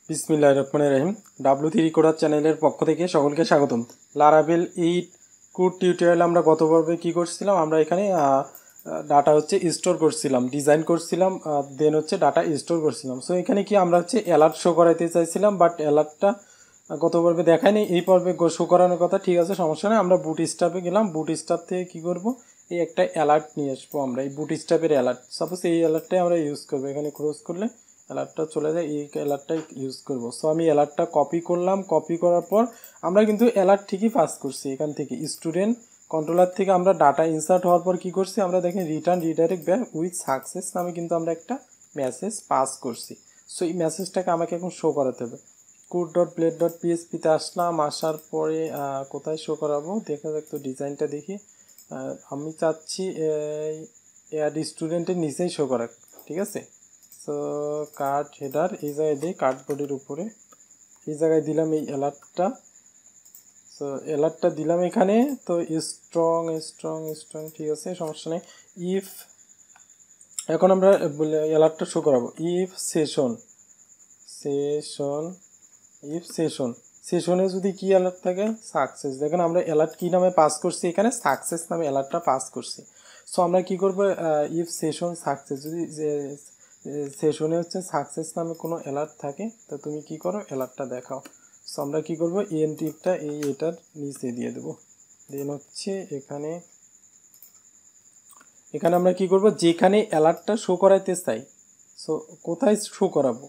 বিসমিল্লাহির রহমানির রহিম। W3 coder চ্যানেলের পক্ষ থেকে সকলকে স্বাগতম। লারাভেল 8 কোড টিউটোরিয়াল আমরা গত পর্বে কী করছিলাম, আমরা এখানে ডাটা হচ্ছে স্টোর করছিলাম, ডিজাইন করছিলাম, দেন হচ্ছে ডাটা স্টোর করছিলাম। সো এখানে কি আমরা হচ্ছে অ্যালার্ট শো করাইতে চাইছিলাম, বাট অ্যালার্টটা গত পর্বে দেখায়নি, এই পর্বে শো করানোর কথা। ঠিক আছে, সমস্যা নেই। আমরা বুট স্টাফে গেলাম, বুট স্টাফ থেকে কী করবো, এই একটা অ্যালার্ট নিয়ে আসবো আমরা, এই বুট স্টাফের অ্যালার্ট। সাপোজ এই অ্যালার্টটাই আমরা ইউজ করবো, এখানে ক্রস করলে অ্যালার্টটা চলে যায়, এই অ্যালার্টটাই ইউজ করব। সো আমি অ্যালার্টটা কপি করলাম, কপি করার পর আমরা কিন্তু অ্যালার্ট ঠিকই পাস করছি। এখান থেকে স্টুডেন্ট কন্ট্রোলার থেকে আমরা ডাটা ইনসার্ট হওয়ার পর কী করছি, আমরা দেখেন return redirect back with success নামে কিন্তু আমরা একটা মেসেজ পাস করছি। সো এই মেসেজটাকে আমাকে এখন শো করাতে হবে। code.blade.php-তে আসলাম, আসার পরে কোথায় শো করাবো দেখা যাক, তো ডিজাইনটা দেখি। আমি চাচ্ছি অ্যাড স্টুডেন্টের নিচেই শো করাক, ঠিক আছে। সো কার্ড হেডার এই জায়গায় দিই, কার্ডবোর্ডের উপরে এই জায়গায় দিলাম এই অ্যালার্টটা। সো অ্যালার্টটা দিলাম এখানে। তো স্ট্রং স্ট্রং স্ট্রং ঠিক আছে, সমস্যা নেই। ইফ এখন আমরা অ্যালার্টটা শো করাবো। If session session if session সেশনে যদি কি অ্যালার্ট থাকে, সাকসেস। দেখেন আমরা অ্যালার্ট কী নামে পাস করছি, এখানে সাকসেস নামে অ্যালার্টটা পাস করছি। সো আমরা কি করব, ইফ সেশন সাকসেস, যদি সেশনে হচ্ছে সাকসেস নামে কোনো অ্যালার্ট থাকে, তো তুমি কি করো, অ্যালার্টটা দেখাও। সো আমরা কি করব, এনটিটা এটার নিচে দিয়ে দেবো। দেন হচ্ছে এখানে আমরা কি করব, যেখানে অ্যালার্টটা শো করাইতে চাই, সো কোথায় শো করাবো,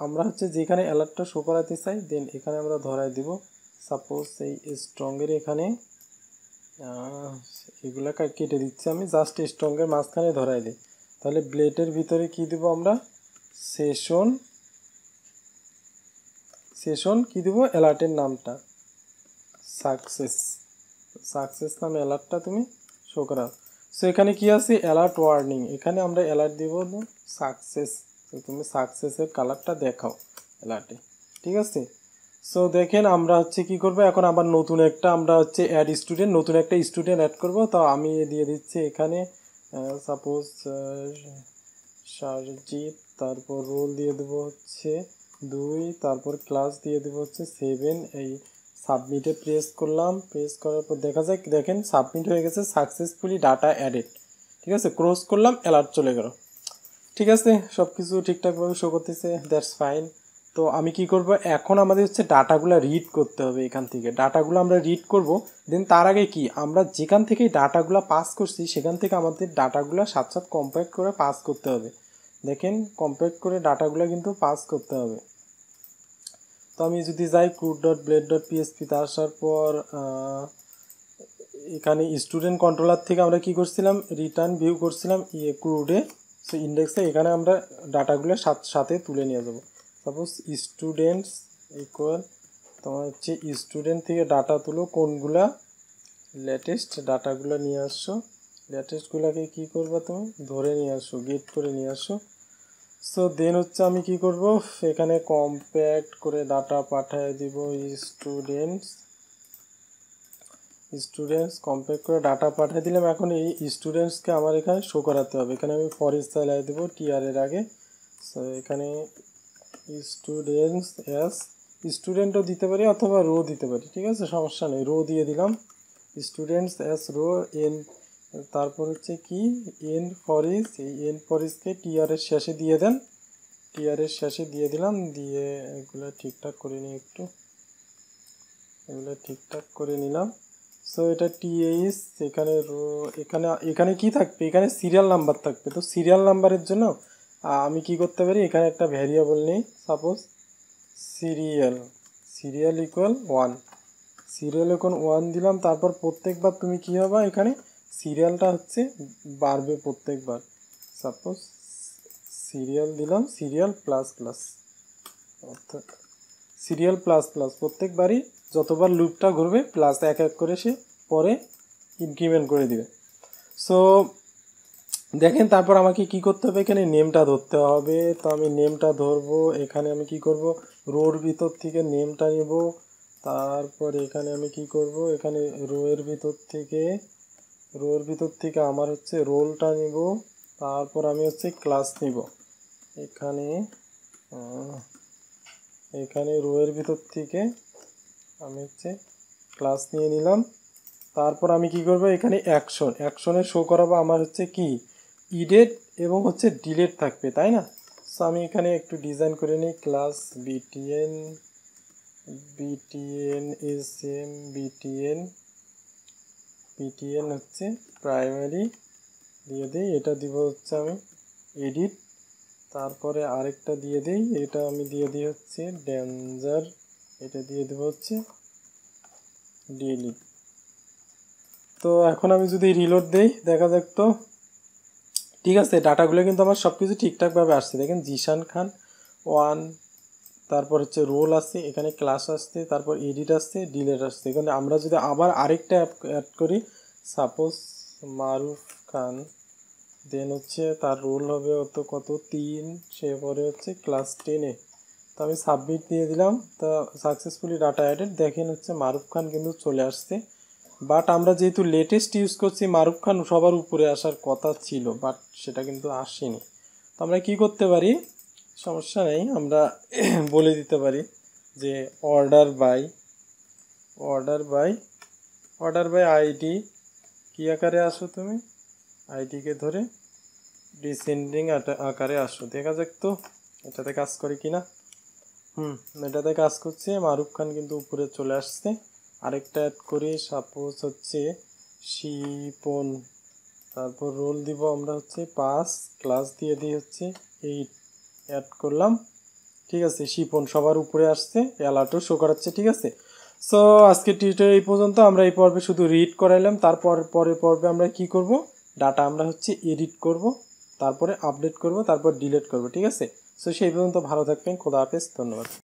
আমরা হচ্ছে যেখানে অ্যালার্টটা শো করাতে চাই, দেন এখানে আমরা ধরাই দিব। সাপোজ এই স্ট্রংয়ের এখানে এগুলা কেটে দিচ্ছি আমি, জাস্ট স্ট্রংয়ের মাঝখানে ধরাই দিই। তাহলে ব্লেডের ভিতরে কি দেব আমরা, সেশন কি দেব, অ্যালার্টের নামটা সাকসেস নামে অ্যালার্টটা তুমি শো করাও। সো এখানে কি আছে, অ্যালার্ট ওয়ার্নিং, এখানে আমরা অ্যালার্ট দিব সাকসেস। তো তুমি সাকসেসের কালারটা দেখাও অ্যালার্টে, ঠিক আছে। সো দেখেন আমরা হচ্ছে কি করব, এখন আবার নতুন একটা আমরা হচ্ছে অ্যাড স্টুডেন্ট, নতুন একটা স্টুডেন্ট অ্যাড করব। তো আমি দিয়ে দিচ্ছি এখানে সাপোজ সারজিৎ, তারপর রোল দিয়ে দেবো হচ্ছে 2, তারপর ক্লাস দিয়ে দেবো হচ্ছে 7। এই সাবমিটে প্রেস করলাম, প্রেস করার পর দেখা যায়, দেখেন সাবমিট হয়ে গেছে, সাকসেসফুলি ডাটা অ্যাডেড, ঠিক আছে। ক্রস করলাম, অ্যালার্ট চলে গেল, ঠিক আছে। সব কিছু ঠিকঠাকভাবে শো করতেছে, দ্যাটস ফাইন। তো আমি কি করব, এখন আমাদের হচ্ছে ডাটাগুলো রিড করতে হবে। এখান থেকে ডাটাগুলো আমরা রিড করব। দেন তার আগে কি, আমরা যেখান থেকে ডাটাগুলো পাস করছি সেখান থেকে আমাদের ডাটাগুলো সাথে সাথে কম্প্যাক্ট করে পাস করতে হবে। দেখেন কম্প্যাক্ট করে ডাটাগুলো কিন্তু পাস করতে হবে। তো আমি যদি যাই code.blade.php-তে আসার পর এখানে স্টুডেন্ট কন্ট্রোলার থেকে আমরা কি করছিলাম, রিটার্ন ভিউ করছিলাম ক্রুডে। সো ইন্ডেক্সে এখানে আমরা ডাটাগুলো সাথে তুলে নিয়ে যাব। সাপোজ স্টুডেন্টস ইকুয়াল তোমার হচ্ছে স্টুডেন্ট থেকে ডাটা তুলো, কোনগুলা লেটেস্ট ডাটাগুলো নিয়ে আসছো, লেটেস্টগুলোকে কী করবো, তুমি ধরে নিয়ে আসো, গেট করে নিয়ে আসো। সো দেন হচ্ছে আমি কি করব, এখানে কম্প্যাক্ট করে ডাটা পাঠিয়ে দিব স্টুডেন্টস কম্প্যাক্ট করে ডাটা পাঠিয়ে দিলাম। এখন এই স্টুডেন্টসকে আমার এখানে শো করাতে হবে। এখানে আমি ফর চালিয়ে দেবো টিআর এর আগে। সো এখানে স্টুডেন্টও দিতে পারি অথবা রো দিতে পারি, ঠিক আছে, সমস্যা নেই। রো দিয়ে দিলাম, স্টুডেন্টস এস রো এন, তারপর হচ্ছে কি এন ফরিস, এই এন ফরিসকে টিআরের শেষে দিয়ে দেন, টিআরের শেষে দিয়ে দিলাম। দিয়ে এগুলো ঠিকঠাক করে নিই, এগুলো ঠিকঠাক করে নিলাম। সো এটা টিএইচ, এখানে রো, এখানে কি থাকবে, এখানে সিরিয়াল নাম্বার থাকবে। তো সিরিয়াল নাম্বারের জন্য আমি কি করতে পারি, এখানে একটা ভ্যারিয়েবল নেই, সাপোজ সিরিয়াল ইকুয়াল 1, সিরিয়াল এখন 1 দিলাম। তারপর প্রত্যেকবার তুমি কি হবে, এখানে সিরিয়ালটা হচ্ছে বাড়বে প্রত্যেকবার। সাপোজ সিরিয়াল দিলাম, সিরিয়াল প্লাস প্লাস, অর্থাৎ সিরিয়াল প্লাস প্লাস, প্রত্যেকবারই যতবার লুপটা ঘুরবে প্লাস এক এক করে সে পরে ইনক্রিমেন্ট করে দিবে। সো দেখেন তারপর আমাকে কি করতে হবে, এখানে নেমটা ধরতে হবে। তো আমি নেমটা ধরবো, এখানে আমি কি করব, রোর ভিতর থেকে নেমটা নেব। তারপর এখানে আমি কি করব, এখানে রোয়ের ভিতর থেকে আমার হচ্ছে রোলটা নিব। তারপর আমি হচ্ছে ক্লাস নিব। এখানে এখানে রোয়ের ভিতর থেকে আমি হচ্ছে ক্লাস নিয়ে নিলাম। তারপর আমি কি করব, এখানে অ্যাকশনে শো করাবো আমার হচ্ছে কি ইডেট এবং হচ্ছে ডিলেট থাকবে, তাই না? সো আমি এখানে একটু ডিজাইন করে নিই, ক্লাস বিটিএন এসএম বিটিএন হচ্ছে প্রাইমারি দিয়ে দিই, এটা দিব হচ্ছে আমি এডিট। তারপরে আরেকটা দিয়ে দিই, এটা আমি দিয়ে দিই হচ্ছে ডেঞ্জার, এটা দিয়ে দেবো হচ্ছে ডিলিট। তো এখন আমি যদি রিলোড দেই দেখা যাক, তো ঠিক আছে, ডাটাগুলো কিন্তু আমার সব কিছু ঠিকঠাকভাবে আসছে। দেখেন জিশান খান 1, তারপর হচ্ছে রোল আসছে, এখানে ক্লাস আসছে, তারপর এডিট আসছে, ডিলেট আসছে। এখানে আমরা যদি আবার আরেকটা অ্যাড করি, সাপোজ মারুফ খান, দেন হচ্ছে তার রোল হবে কত 3, সে পরে হচ্ছে ক্লাস 10-এ। তো আমি সাবমিট দিয়ে দিলাম, তো সাকসেসফুলি ডাটা অ্যাডেড। দেখেন হচ্ছে মারুফ খান কিন্তু চলে আসছে। বাট আমরা যেহেতু লেটেস্ট ইউজ করছি, মারুফ খান সবার উপরে আসার কথা ছিল, বাট সেটা কিন্তু আসেনি। তো আমরা কি করতে পারি, সমস্যা নেই, আমরা বলে দিতে পারি যে অর্ডার বাই আইডি, কি আকারে আসো তুমি, আইডিকে ধরে ডিসেন্ডিং আকারে আসো। দেখা যাক তো এটাতে কাজ করে কিনা। এটাতে কাজ করছে, মারুফ খান কিন্তু উপরে চলে আসছে। আরেকটা অ্যাড করি, সাপোজ হচ্ছে শিপন, তারপর রোল দিব আমরা হচ্ছে 5, ক্লাস দিয়ে দিই হচ্ছে 8, অ্যাড করলাম। ঠিক আছে, শিপন সবার উপরে আসছে, অ্যালার্টও শো করাচ্ছে। ঠিক আছে, সো আজকে টিউটোরিয়াল এই পর্যন্ত। আমরা এই পর্বে শুধু রিড করাইলাম, তারপর পরের পর্বে আমরা কি করব, ডাটা আমরা হচ্ছে এডিট করব, তারপরে আপডেট করব, তারপর ডিলিট করব। ঠিক আছে, সো সেই পর্যন্ত ভালো থাকবেন, খোদা হাফেজ, ধন্যবাদ।